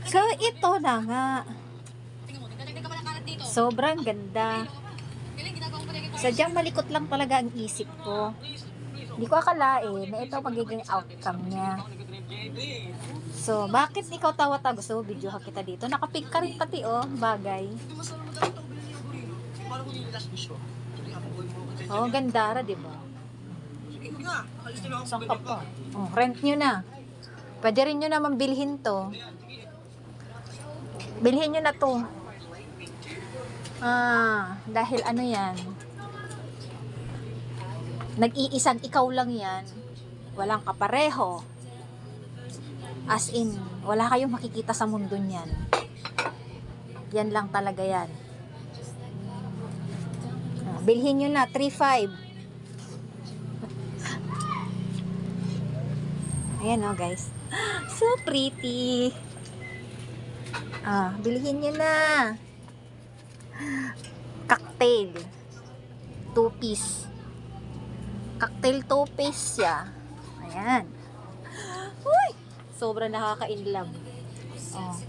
So, ito na nga. Sobrang ganda. Sadyang malikot lang talaga ang isip ko. Hindi ko akalain na ito magiging outcome niya. So, bakit ikaw tawa-tawa? Gusto mo videohan kita dito? Nakapig ka rin pati, oh. Bagay. Oh, ganda ra, diba? Saan ka pa? Oh, rent nyo na. Pwede rin nyo naman bilhin to. Bilhin nyo na to. Dahil ano yan? Nag-iisang ikaw lang yan. Walang kapareho. As in, wala kayong makikita sa mundo niyan. Yan lang talaga yan. Bilhin nyo na, 3.5. Ayan o, guys. So pretty. Bilhin nyo na. Cocktail. 2-piece. Cocktail 2-piece siya. Ayan. Uy! Sobrang nakaka-inlove. Oh.